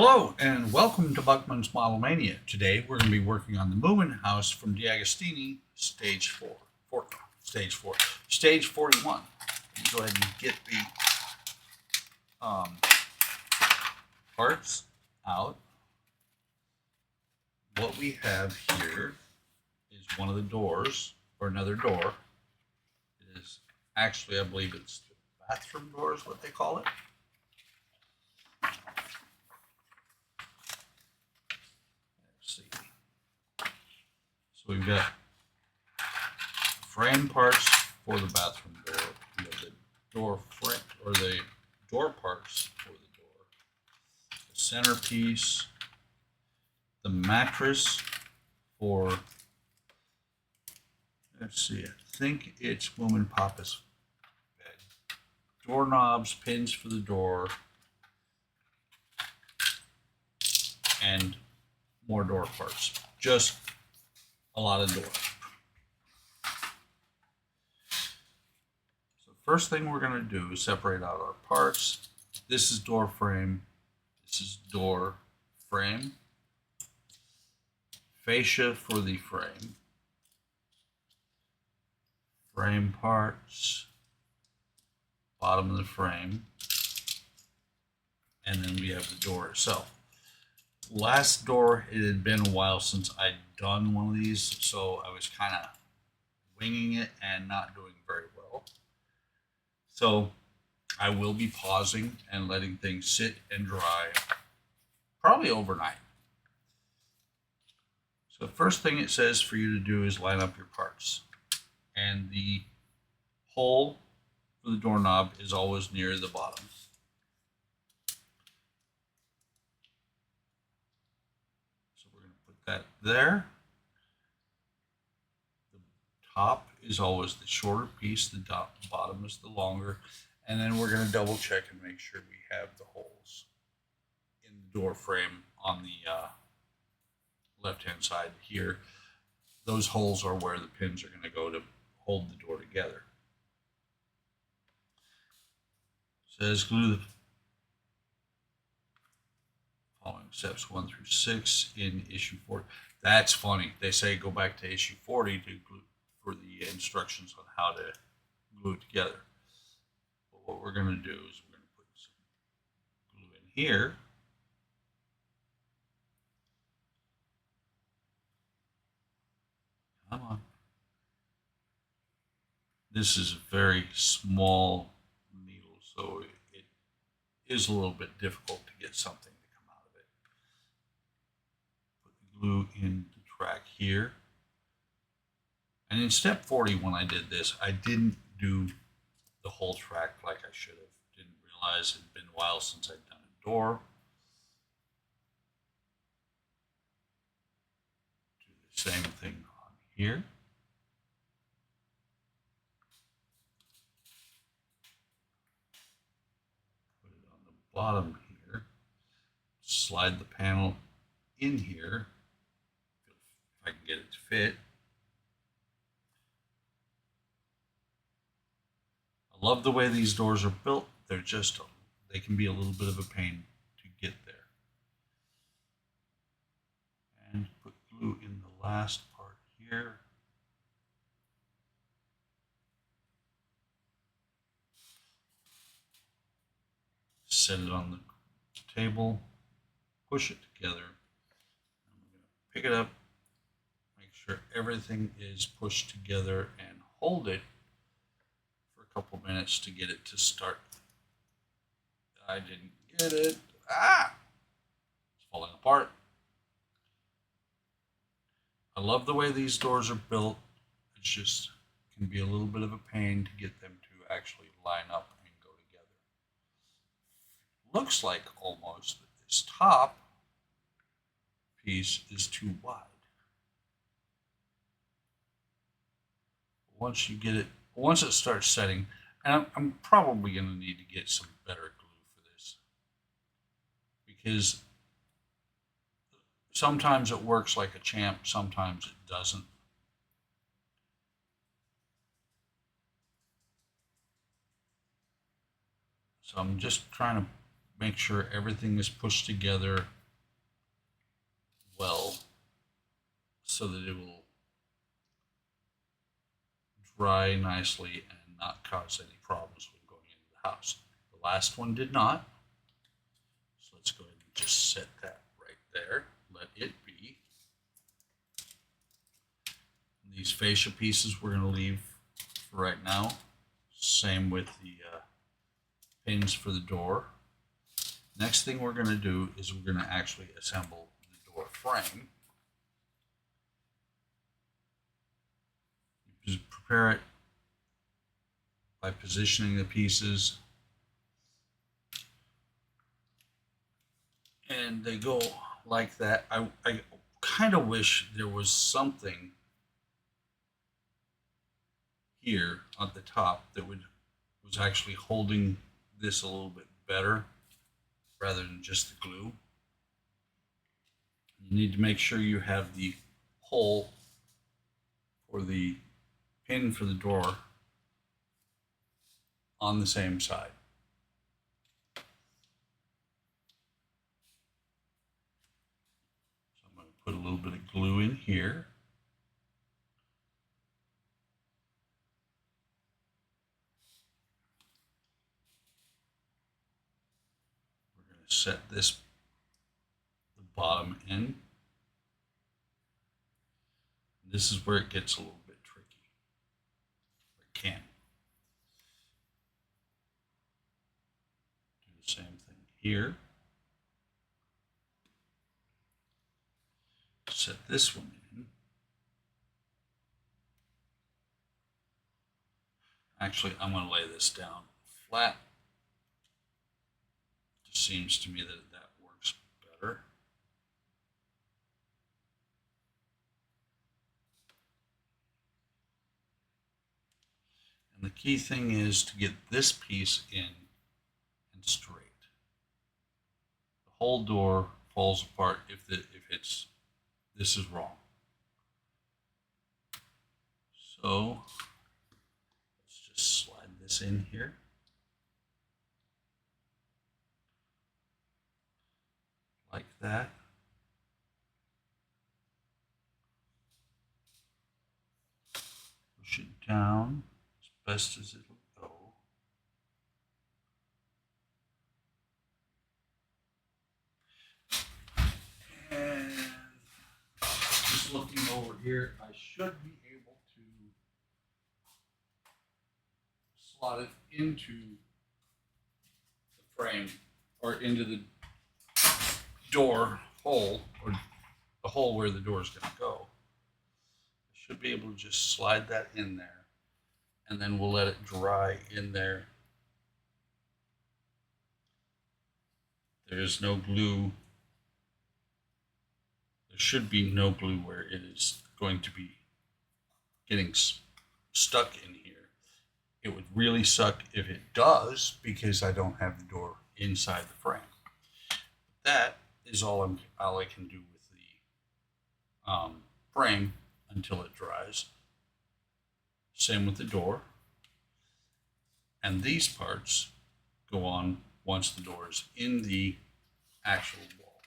Hello and welcome to Buckman's Model Mania. Today we're going to be working on the Moomin House from D'Agostini, Stage 4. Stage 41. Let me go ahead and get the parts out. What we have here is one of the doors, or another door. It is actually, I believe it's the bathroom door is what they call it. So we've got frame parts for the bathroom door. We have the door frame, or the door parts for the door. The centerpiece, the mattress for, let's see, I think it's Moomin Papa's bed. Doorknobs, pins for the door, and more door parts. Just a lot of door. So first thing we're going to do is separate out our parts. This is door frame. This is door frame. Fascia for the frame. Frame parts. Bottom of the frame. And then we have the door itself. Last door, it had been a while since I'd done one of these, so I was kind of winging it and not doing very well. So I will be pausing and letting things sit and dry, probably overnight. So the first thing it says for you to do is line up your parts. And the hole for the doorknob is always near the bottom. That there. The top is always the shorter piece, the bottom is the longer, and then we're going to double check and make sure we have the holes in the door frame on the left hand side here. Those holes are where the pins are going to go to hold the door together. It says glue the following steps 1 through 6 in issue 40. That's funny. They say go back to issue 40 to glue for the instructions on how to glue it together. But what we're going to do is we're going to put some glue in here. Come on. This is a very small needle, so it is a little bit difficult to get something glue in the track here. And in step 40, when I did this, I didn't do the whole track like I should have. Didn't realize it had been a while since I'd done a door. Do the same thing on here. Put it on the bottom here. Slide the panel in here. I can get it to fit. I love the way these doors are built. They're just, they can be a little bit of a pain to get there. And put glue in the last part here. Set it on the table, push it together. I'm going to pick it up, sure everything is pushed together, and hold it for a couple minutes to get it to start. I didn't get it. It's falling apart. I love the way these doors are built. It's just can be a little bit of a pain to get them to actually line up and go together. Looks like almost that this top piece is too wide. Once you get it, once it starts setting, and I'm probably going to need to get some better glue for this, because sometimes it works like a champ, sometimes it doesn't. So I'm just trying to make sure everything is pushed together well so that it will dry nicely and not cause any problems when going into the house. The last one did not. So let's go ahead and just set that right there. Let it be. These fascia pieces we're going to leave for right now. Same with the pins for the door. Next thing we're going to do is we're going to actually assemble the door frame. You just prepare it by positioning the pieces, and they go like that. I kind of wish there was something here at the top that was actually holding this a little bit better rather than just the glue. You need to make sure you have the hole for the pin for the door on the same side. So I'm going to put a little bit of glue in here. We're going to set the bottom in. This is where it gets a little bit tricky. It can. Do the same thing here. Set this one in. Actually, I'm going to lay this down flat. It just seems to me that that works better. And the key thing is to get this piece in and straight. The whole door falls apart if this is wrong. So let's just slide this in here. Like that. Push it down as best as it'll go. And just looking over here, I should be able to slot it into the frame or into the door hole, or the hole where the door is going to go. I should be able to just slide that in there, and then we'll let it dry in there. There is no glue. There should be no glue where it is going to be getting stuck in here. It would really suck if it does, because I don't have the door inside the frame. That is all I can do with the frame until it dries. Same with the door. And these parts go on once the door is in the actual wall.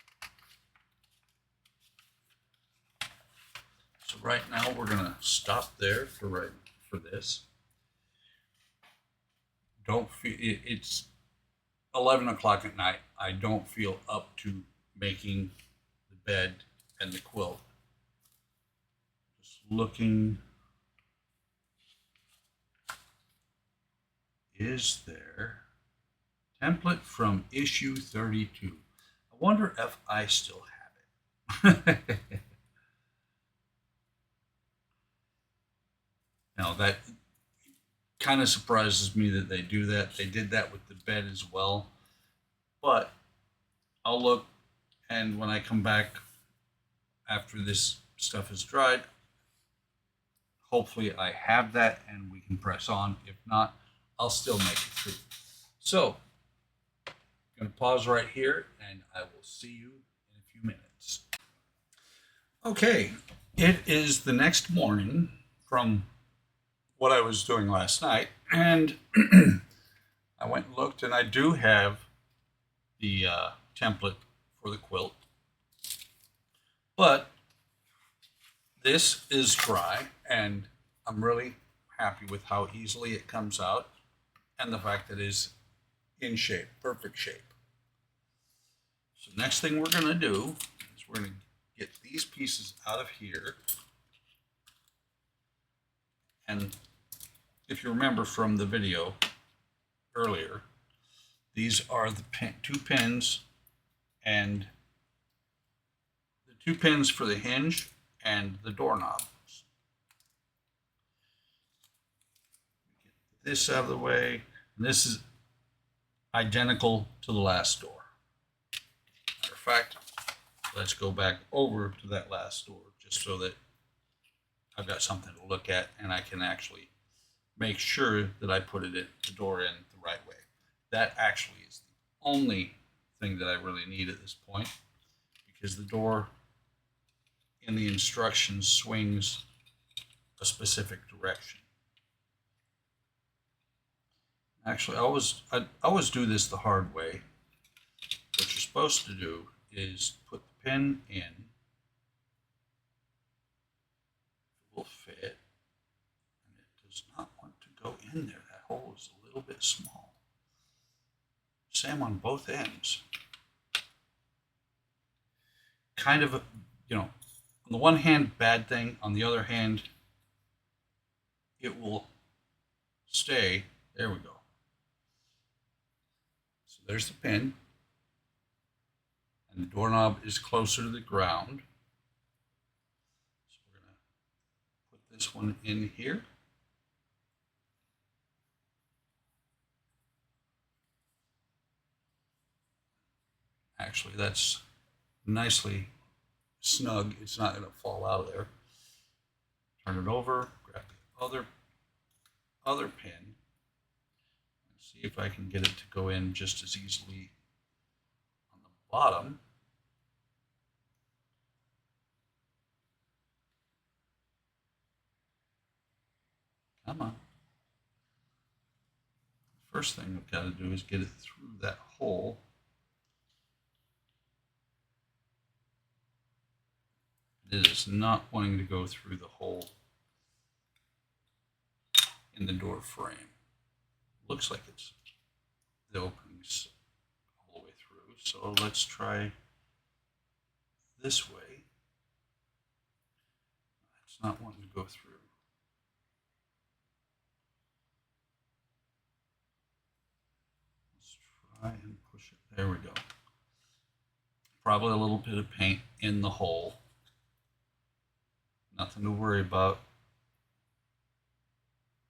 So right now we're going to stop there for this. Don't feel it's 11 o'clock at night. I don't feel up to making the bed and the quilt. Just looking. Is there template from issue 32? I wonder if I still have it. Now that kind of surprises me that they do that. They did that with the bed as well. But I'll look, and when I come back after this stuff is dried, hopefully I have that and we can press on. If not, I'll still make it through. So I'm going to pause right here, and I will see you in a few minutes. Okay, it is the next morning from what I was doing last night, and I went and looked, and I do have the template for the quilt. But this is dry, and I'm really happy with how easily it comes out and the fact that it is in shape, perfect shape. So next thing we're going to do is we're going to get these pieces out of here. And if you remember from the video earlier, these are the two pins, and the two pins for the hinge and the doorknob. Get this out of the way. And this is identical to the last door. Matter of fact, let's go back over to that last door just so that I've got something to look at and I can actually make sure that I put the door in the right way. That actually is the only thing that I really need at this point, because the door in the instructions swings a specific direction. Actually, I always do this the hard way. What you're supposed to do is put the pin in. It will fit, and it does not want to go in there. That hole is a little bit small. Same on both ends. Kind of, on the one hand, bad thing. On the other hand, it will stay. There we go. So there's the pin. And the doorknob is closer to the ground. So we're going to put this one in here. Actually, that's nicely snug. It's not going to fall out of there. Turn it over, grab the other pin, and see if I can get it to go in just as easily on the bottom. Come on. First thing we've got to do is get it through that hole. It is not wanting to go through the hole in the door frame. Looks like it's the opening's all the way through. So let's try this way. It's not wanting to go through. Let's try and push it. There we go. Probably a little bit of paint in the hole. Nothing to worry about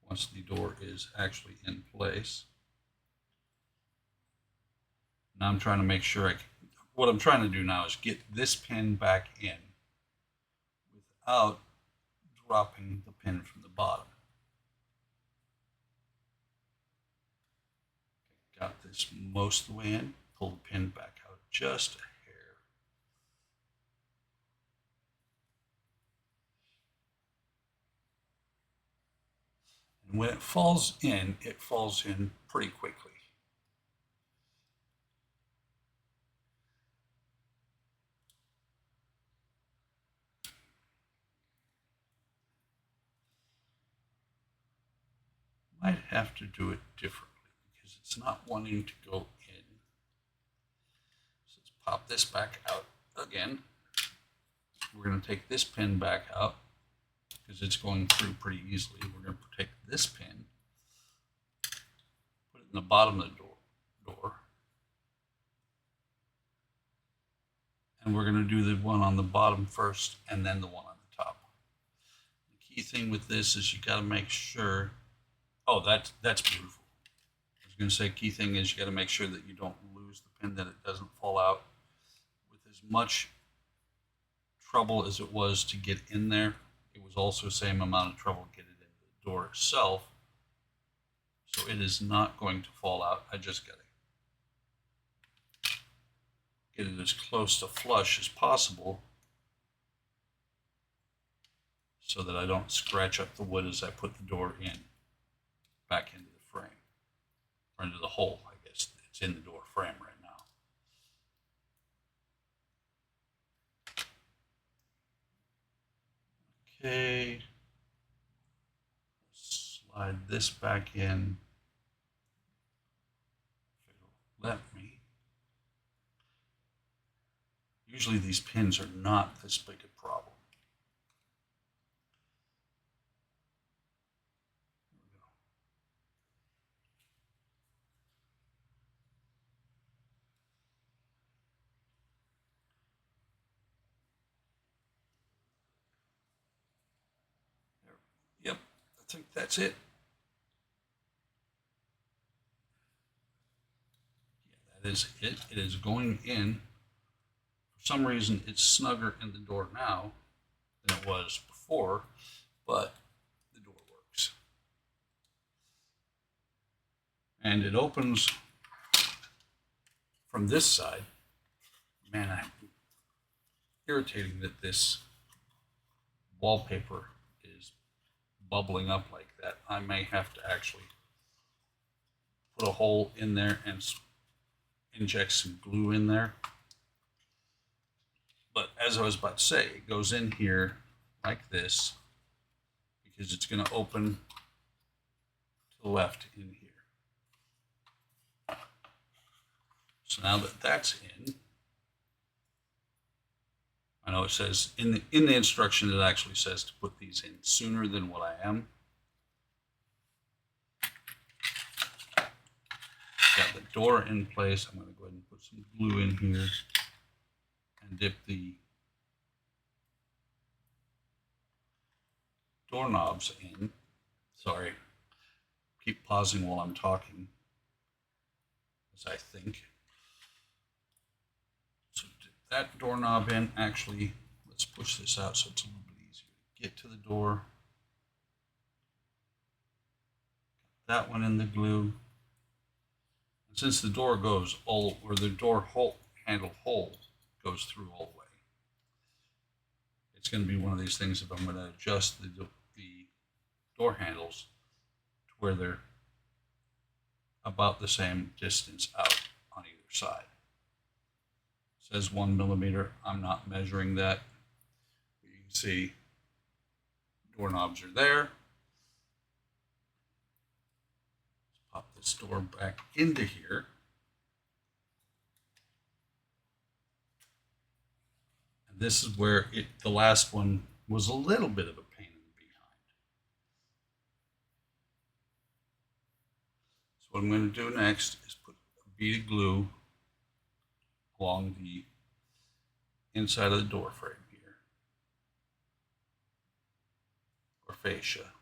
once the door is actually in place. Now I'm trying to make sure what I'm trying to do now is get this pin back in without dropping the pin from the bottom. Got this most of the way in, pull the pin back out just a hair. And when it falls in pretty quickly. Might have to do it differently because it's not wanting to go in. So let's pop this back out again. We're going to take this pin back out because it's going through pretty easily. We're going to take this pin, put it in the bottom of the door, and we're going to do the one on the bottom first and then the one on the top. The key thing with this is you got to make sure. Oh, that's beautiful. I was going to say, key thing is you got to make sure that you don't lose the pin, that it doesn't fall out. With as much trouble as it was to get in there, it was also the same amount of trouble getting it into the door itself. So it is not going to fall out. I just got to get it as close to flush as possible so that I don't scratch up the wood as I put the door in. Back into the frame, or into the hole, I guess. It's in the door frame right now. this back in. If it'll let me. Usually these pins are not this big a problem. Yep, I think that's it. Yeah, that is it. It is going in. For some reason, it's snugger in the door now than it was before, but the door works. And it opens from this side. Man, I'm irritating that this wallpaper is bubbling up like that. I may have to actually put a hole in there and inject some glue in there. But as I was about to say, it goes in here like this because it's going to open to the left in here. So now that that's in, I know it says in the instruction, it actually says to put these in sooner than what I am. Got the door in place. I'm going to go ahead and put some glue in here and dip the doorknobs in. Sorry, keep pausing while I'm talking as I think. So dip that doorknob in. Actually, let's push this out so it's a little bit easier to get to the door. That one in the glue. And since the door goes all, or the door handle hole goes through all the way, it's going to be one of these things if I'm going to adjust the door handles to where they're about the same distance out on either side. It says 1 millimeter. I'm not measuring that. But you can see doorknobs are there. Let's pop this door back into here. And this is where the last one was a little bit of a pain in the behind. So what I'm going to do next is put a bead of glue along the inside of the door frame here, or fascia.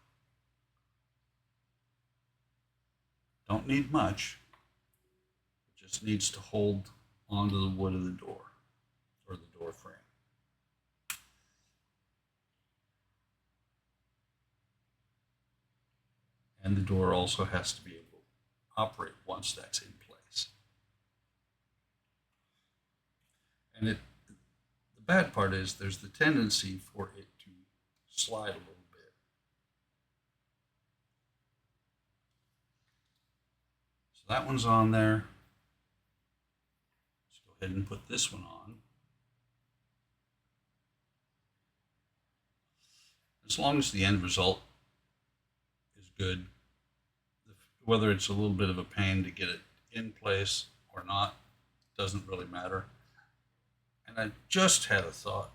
Don't need much. It just needs to hold onto the wood of the door, or the door frame. And the door also has to be able to operate once that's in place. And the bad part is there's the tendency for it to slide a little bit. So that one's on there. Let's go ahead and put this one on. As long as the end result is good, whether it's a little bit of a pain to get it in place or not, doesn't really matter. And I just had a thought,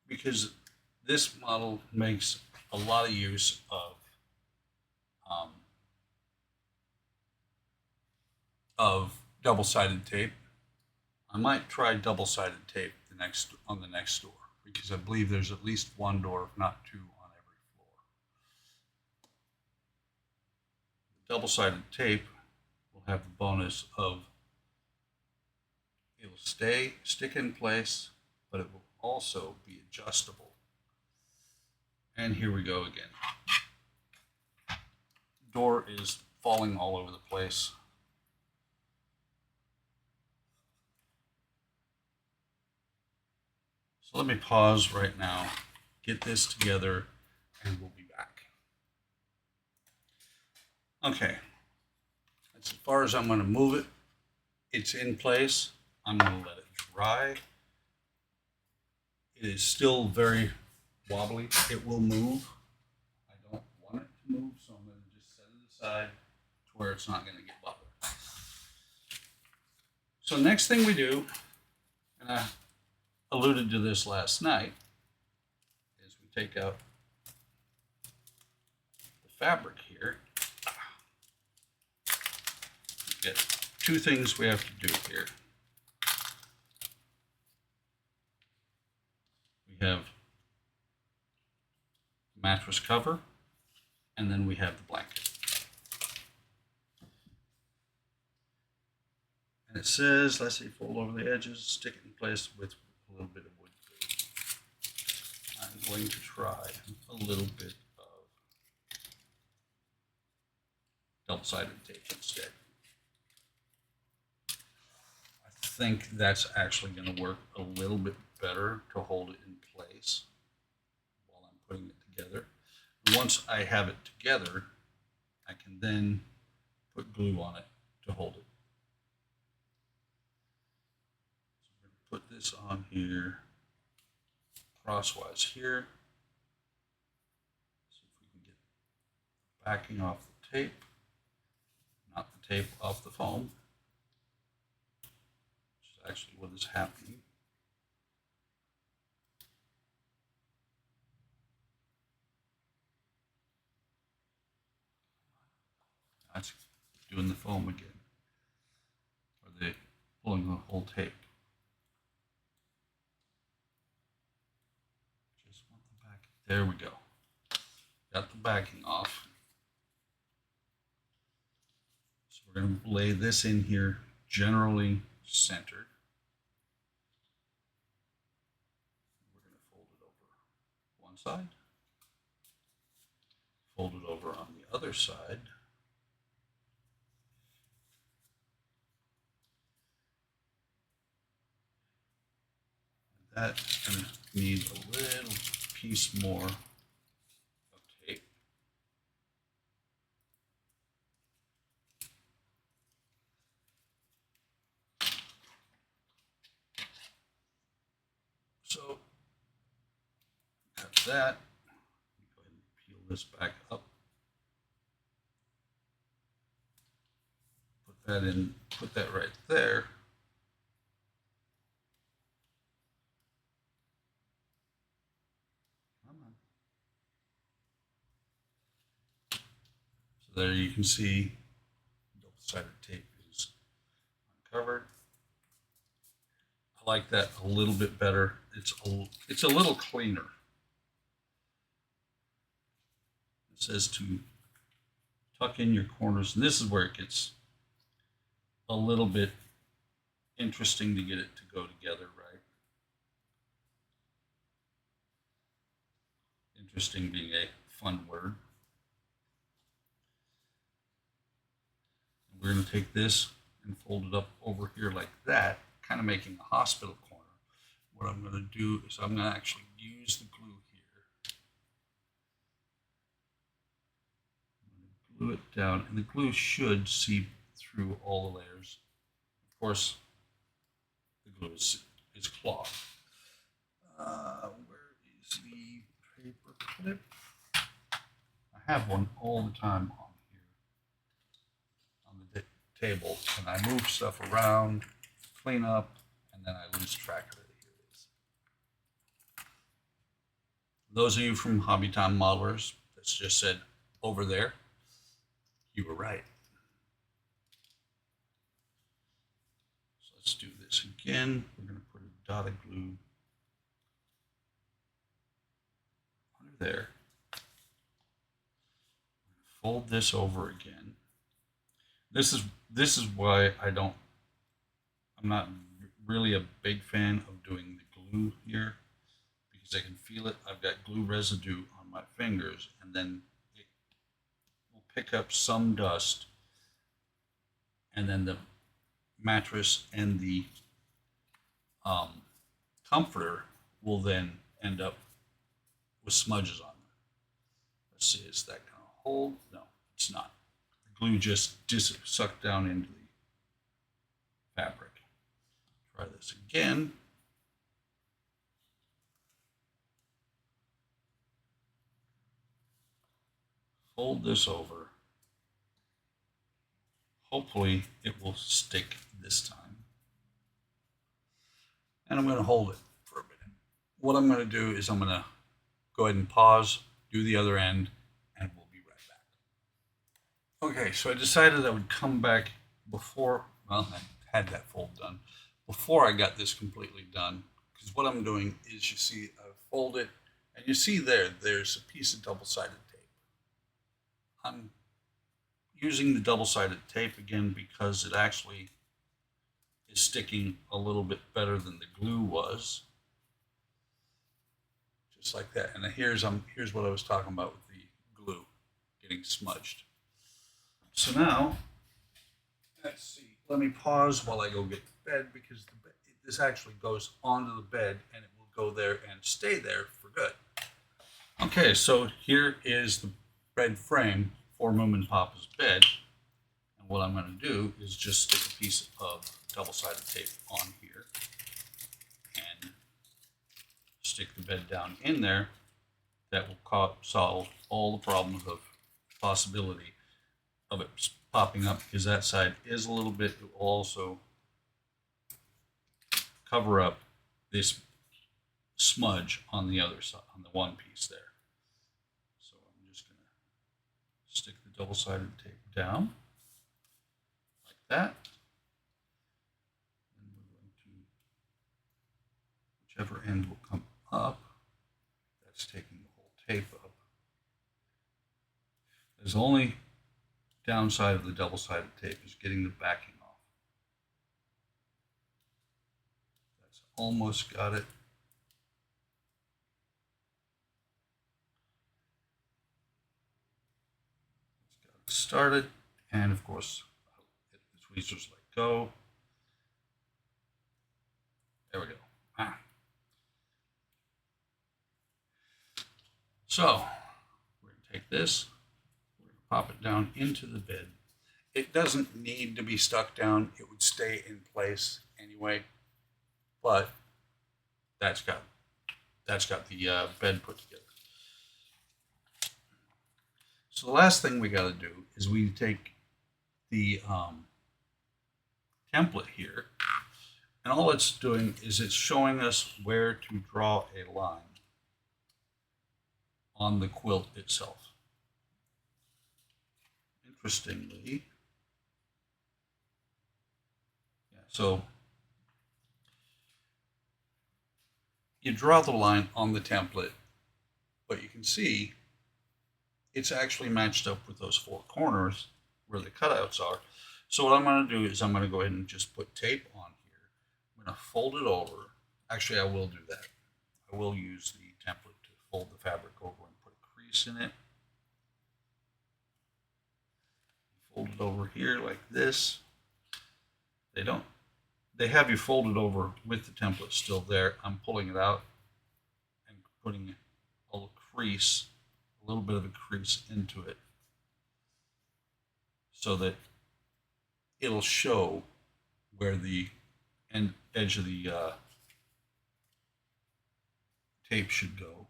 because this model makes a lot of use of double-sided tape. I might try double-sided tape on the next door, because I believe there's at least one door, if not two, on every floor. The double-sided tape will have the bonus of it'll stick in place, but it will also be adjustable. And here we go again. Door is falling all over the place. So let me pause right now, get this together, and we'll be back. Okay, that's as far as I'm going to move it. It's in place. I'm going to let it dry. It is still very wobbly. It will move. I don't want it move, so I'm going to just set it aside to where it's not going to get bothered. So next thing we do, and I alluded to this last night, is we take out the fabric here. We get two things we have to do here. We have the mattress cover, and then we have the blanket. And it says, let's see, fold over the edges, stick it in place with a little bit of wood glue. I'm going to try a little bit of double-sided tape instead. I think that's actually going to work a little bit better to hold it in place while I'm putting it together. Once I have it together, I can then put glue on it to hold it. So we're going to put this on here, crosswise here. See if we can get the backing off the tape, not the tape off the foam, which is actually what is happening. That's doing the foam again. Or they pulling the whole tape. Just want the back. There we go. Got the backing off. So we're going to lay this in here generally centered. We're going to fold it over one side. Fold it over on the other side. That's going to need a little piece more of tape. So, got that. Go ahead and peel this back up. Put that in, put that right there. So there you can see double-sided tape is uncovered. I like that a little bit better. It's a little cleaner. It says to tuck in your corners, and this is where it gets a little bit interesting to get it to go together, right? Interesting being a fun word. We're going to take this and fold it up over here like that, kind of making a hospital corner. What I'm going to do is I'm going to actually use the glue here. I'm going to glue it down, and the glue should seep through all the layers. Of course, the glue is cloth. Where is the paper clip? I have one all the time on here on the table, and I move stuff around, clean up, and then I lose track of it. Here it is. Those of you from Hobby Time Modelers, that's just said over there, you were right. So let's do this again. We're going to put a dot of glue under there. Fold this over again. This is why I'm not really a big fan of doing the glue here, because I can feel it. I've got glue residue on my fingers, and then it will pick up some dust, and then the mattress and the comforter will then end up with smudges on them. Let's see, is that going to hold? No, it's not. The glue just sucked down into the fabric. Try this again. fold this over. Hopefully it will stick this time. And I'm going to hold it for a minute. What I'm going to do is I'm going to go ahead and pause, do the other end, and we'll be right back. Okay, so I decided I would come back before, well, I had that fold done, before I got this completely done. Because what I'm doing is, you see, I fold it, and you see there's a piece of double-sided tape. I'm using the double-sided tape again because it actually is sticking a little bit better than the glue was. Just like that. And here's what I was talking about with the glue getting smudged. So now, let's see. Let me pause while I go get the bed, because this actually goes onto the bed and it will go there and stay there for good. Okay, so here is the bed frame for Moomin Papa's bed. And what I'm going to do is just stick a piece of double-sided tape on here and stick the bed down in there. That will solve all the problems of possibility of it popping up, because that side is a little bit. It will also cover up this smudge on the other side, on the one piece there. So I'm just going to stick the double-sided tape down like that. And we're going to, whichever end will come up, that's taking the whole tape up. There's only downside of the double-sided tape is getting the backing off. That's almost got it. It's got it started, and of course, the tweezers let go. There we go. So we're going to take this, we're going to pop it down into the bed. It doesn't need to be stuck down. It would stay in place anyway, but that's got the bed put together. So the last thing we got to do is we take the template here, and all it's doing is it's showing us where to draw a line on the quilt itself. Interestingly, yeah, so you draw the line on the template, but you can see it's actually matched up with those four corners where the cutouts are. So what I'm going to do is I'm going to go ahead and just put tape on here. I'm going to fold it over. Actually, I will do that. I will use the template to fold the fabric over and put a crease in it. Fold it over here like this. They have you folded over with the template still there. I'm pulling it out and putting a little bit of a crease into it, so that it'll show where the edge of the tape should go.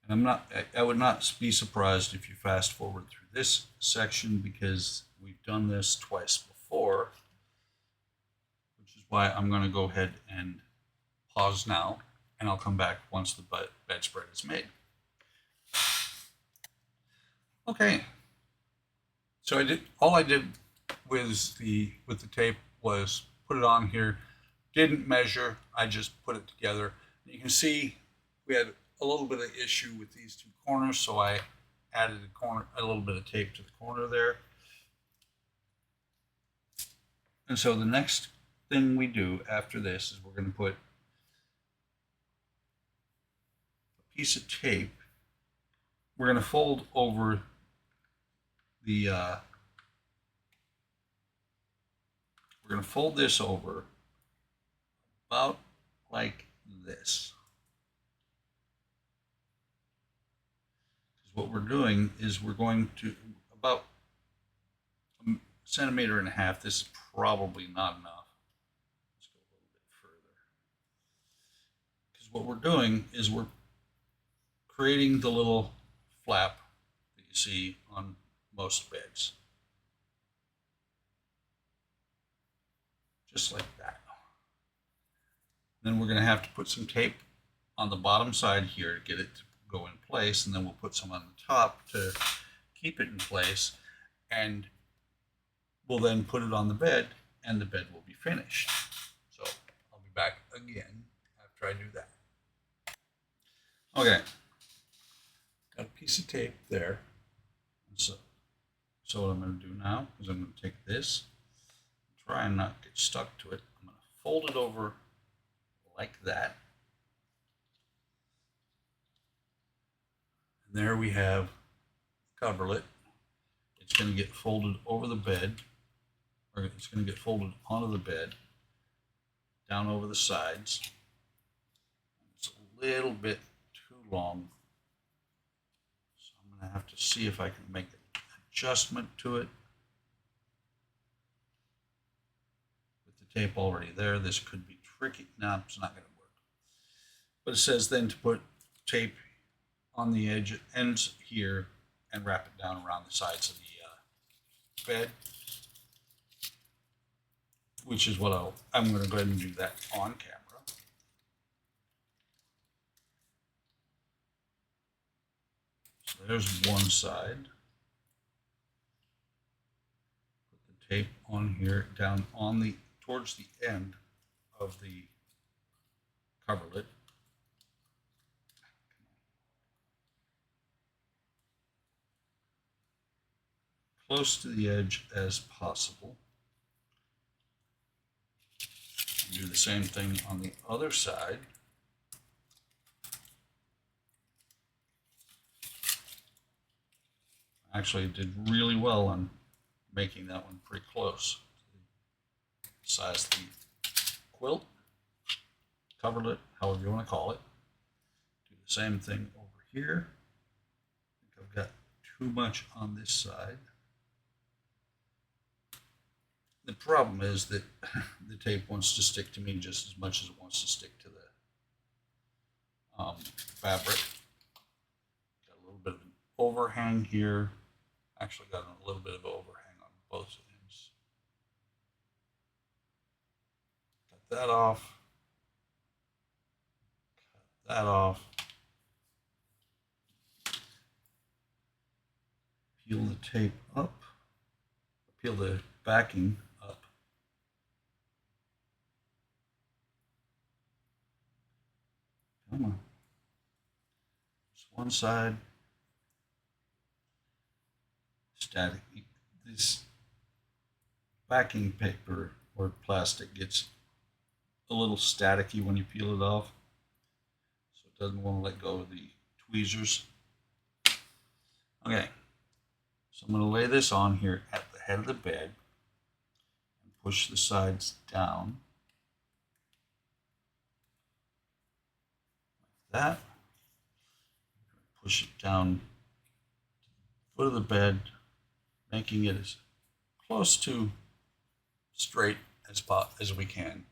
And I would not be surprised if you fast forward through this section, because we've done this twice before, which is why I'm going to go ahead and pause now, and I'll come back once the bedspread is made. Okay, so all I did with the tape was put it on here. Didn't measure, I just put it together. You can see we had a little bit of issue with these two corners, so I added a little bit of tape to the corner there. And so the next thing we do after this is we're going to put a piece of tape. We're going to fold over the we're going to fold this over about like this. Because what we're doing is we're going to about a centimeter and a half. This is probably not enough. Let's go a little bit further. Because what we're doing is we're creating the little flap that you see on most beds. Just like that. Then we're going to have to put some tape on the bottom side here to get it to go in place, and then we'll put some on the top to keep it in place, and we'll then put it on the bed, and the bed will be finished. So I'll be back again after I do that. Okay, got a piece of tape there. So what I'm going to do now is I'm going to take this, try and not get stuck to it. I'm going to fold it over like that. And there we have coverlet. It's going to get folded over the bed, or it's going to get folded onto the bed, down over the sides. It's a little bit too long, so I'm going to have to see if I can make an adjustment to it. With the tape already there, this could be tricky. No, it's not going to work. But it says then to put tape on the edge ends here and wrap it down around the sides of the bed, which is what I'm going to go ahead and do that on camera. So there's one side. Put the tape on here, down on the towards the end of the coverlet. Close to the edge as possible. Do the same thing on the other side. Actually, it did really well on making that one pretty close to the size of the quilt, coverlet, however you want to call it. Do the same thing over here. I think I've got too much on this side. The problem is that the tape wants to stick to me just as much as it wants to stick to the fabric. Got a little bit of an overhang here. Actually got a little bit of overhang on both ends. Cut that off. Cut that off. Peel the tape up. Peel the backing up. Come on. Just one side. Static. This backing paper or plastic gets a little staticky when you peel it off, so it doesn't want to let go of the tweezers. Okay, so I'm going to lay this on here at the head of the bed and push the sides down like that. Push it down to the foot of the bed, making it as close to straight as we can.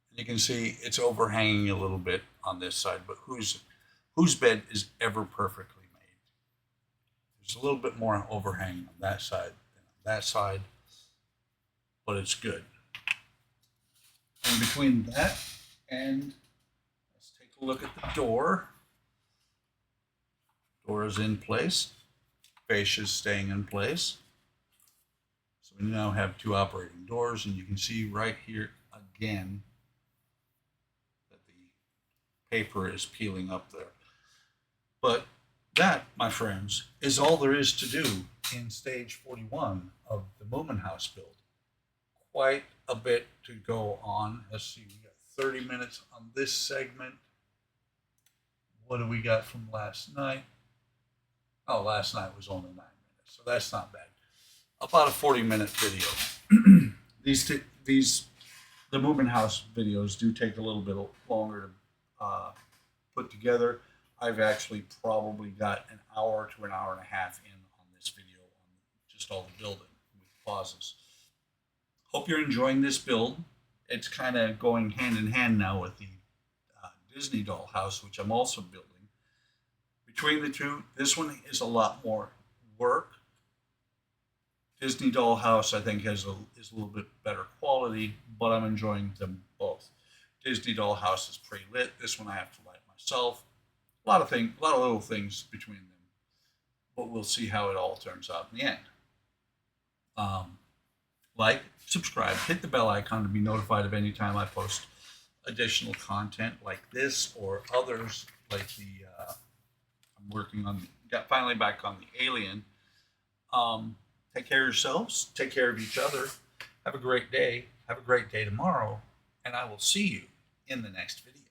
And you can see it's overhanging a little bit on this side, but whose bed is ever perfectly made? There's a little bit more overhang on that side than on that side, but it's good. And between that and, let's take a look at the door. Door is in place. Fascia is staying in place. So we now have two operating doors, and you can see right here again that the paper is peeling up there. But that, my friends, is all there is to do in stage 41 of the Moomin House build. Quite a bit to go on. Let's see, we got 30 minutes on this segment. What do we got from last night? Oh, last night was only 9 minutes, so that's not bad. About a 40-minute video. The Moomin House videos do take a little bit longer to put together. I've actually probably got an hour to an hour and a half in on this video on just all the building with pauses. Hope you're enjoying this build. It's kind of going hand in hand now with the Disney doll house, which I'm also building. Between the two, this one is a lot more work. Disney Dollhouse, I think, is a little bit better quality, but I'm enjoying them both. Disney Dollhouse is pre-lit. This one I have to light myself. A lot of things, a lot of little things between them, but we'll see how it all turns out in the end. Um, like, subscribe, hit the bell icon to be notified of any time I post additional content like this or others like the I'm working on. Got finally back on the Alien. Take care of yourselves. Take care of each other. Have a great day. Have a great day tomorrow, and I will see you in the next video.